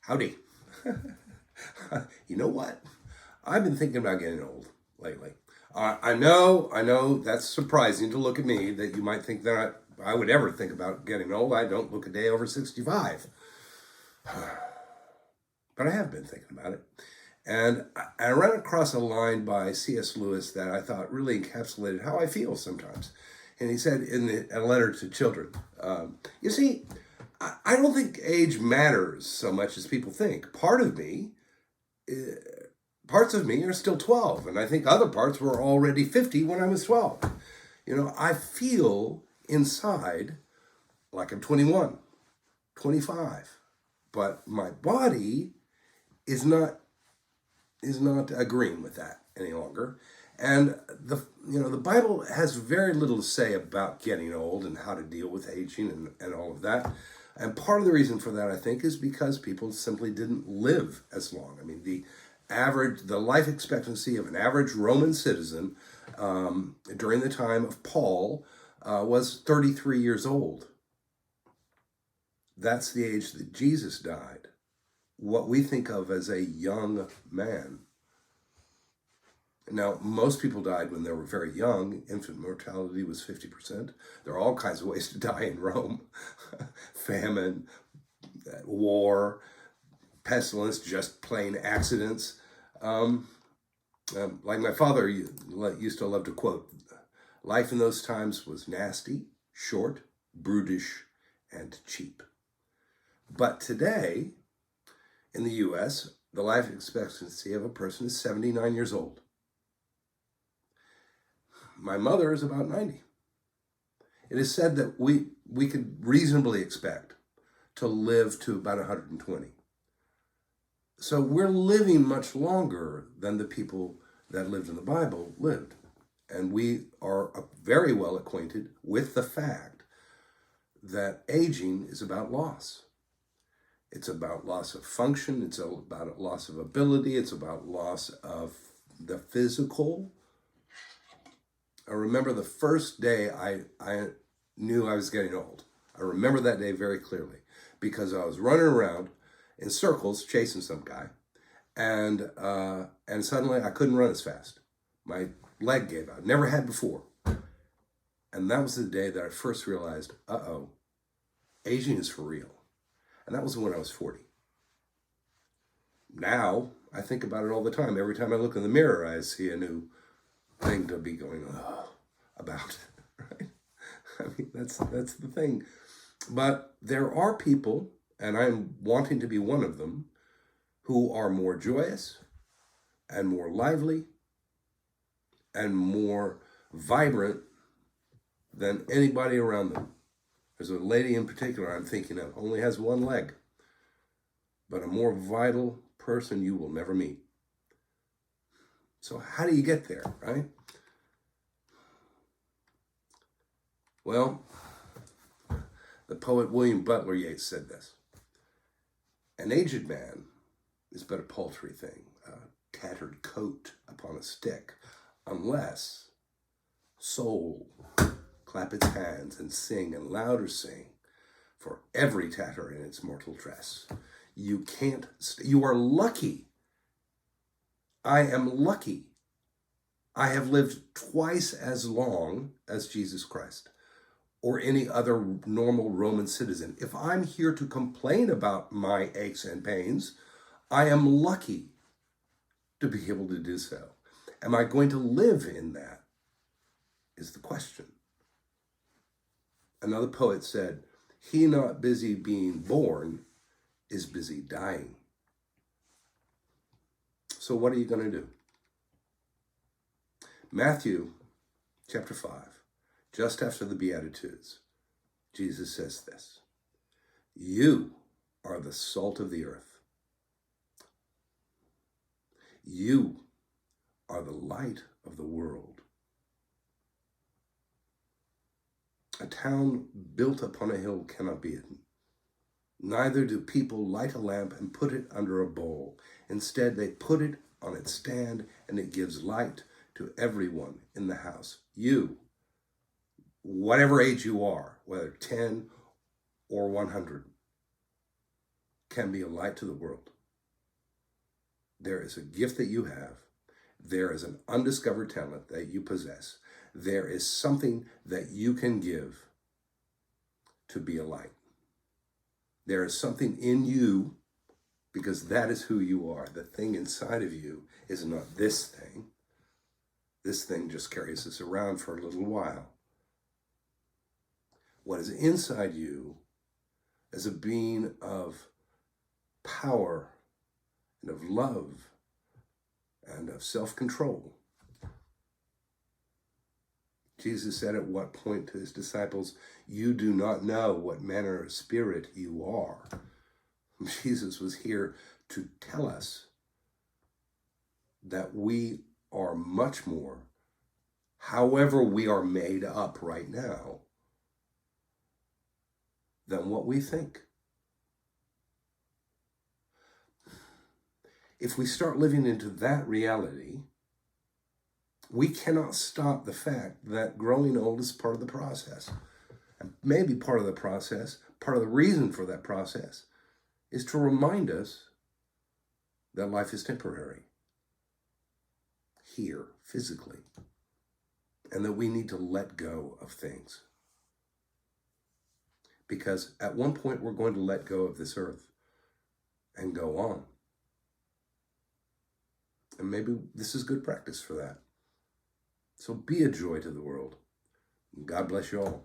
Howdy. You know what? I've been thinking about getting old lately. I know that's surprising to look at me, that you might think that I would ever think about getting old. I don't look a day over 65. But I have been thinking about it. And I ran across a line by C.S. Lewis that I thought really encapsulated how I feel sometimes. And he said in a letter to children, you see, I don't think age matters so much as people think. Parts of me are still 12, and I think other parts were already 50 when I was 12. I feel inside like I'm 21, 25, but my body is not agreeing with that any longer. And the Bible has very little to say about getting old and how to deal with aging and all of that. And part of the reason for that, I think, is because people simply didn't live as long. I mean, the life expectancy of an average Roman citizen during the time of Paul was 33 years old. That's the age that Jesus died. What we think of as a young man. Now, most people died when they were very young. Infant mortality was 50%. There are all kinds of ways to die in Rome. Famine, war, pestilence, just plain accidents. Like my father used to love to quote, life in those times was nasty, short, brutish, and cheap. But today, in the U.S., the life expectancy of a person is 79 years old. My mother is about 90. It is said that we could reasonably expect to live to about 120. So we're living much longer than the people that lived in the Bible lived. And we are very well acquainted with the fact that aging is about loss. It's about loss of function. It's about loss of ability. It's about loss of the physical. I remember the first day I knew I was getting old. I remember that day very clearly because I was running around in circles chasing some guy, and suddenly I couldn't run as fast. My leg gave out. Never had before. And that was the day that I first realized, aging is for real. And that was when I was 40. Now, I think about it all the time. Every time I look in the mirror, I see a new thing to be going about, right? I mean, that's the thing. But there are people, and I'm wanting to be one of them, who are more joyous and more lively and more vibrant than anybody around them. There's a lady in particular I'm thinking of, only has one leg, but a more vital person you will never meet. So how do you get there, right? Well, the poet William Butler Yeats said this: an aged man is but a paltry thing, a tattered coat upon a stick, unless soul clap its hands and sing and louder sing for every tatter in its mortal dress. You are lucky. I am lucky. I have lived twice as long as Jesus Christ or any other normal Roman citizen. If I'm here to complain about my aches and pains, I am lucky to be able to do so. Am I going to live in that is the question. Another poet said, he not busy being born is busy dying. So what are you going to do? Matthew chapter 5, just after the Beatitudes, Jesus says this: you are the salt of the earth. You are the light of the world. A town built upon a hill cannot be hidden. Neither do people light a lamp and put it under a bowl. Instead, they put it on its stand, and it gives light to everyone in the house. You, whatever age you are, whether 10 or 100, can be a light to the world. There is a gift that you have. There is an undiscovered talent that you possess. There is something that you can give to be a light. There is something in you, because that is who you are. The thing inside of you is not this thing. This thing just carries us around for a little while. What is inside you is a being of power and of love and of self-control. Jesus said at what point to his disciples, "You do not know what manner of spirit you are." Jesus was here to tell us that we are much more, however we are made up right now, than what we think. If we start living into that reality, we cannot stop the fact that growing old is part of the process. And maybe part of the process, part of the reason for that process, is to remind us that life is temporary, here, physically, and that we need to let go of things. Because at one point we're going to let go of this earth and go on. And maybe this is good practice for that. So be a joy to the world. God bless you all.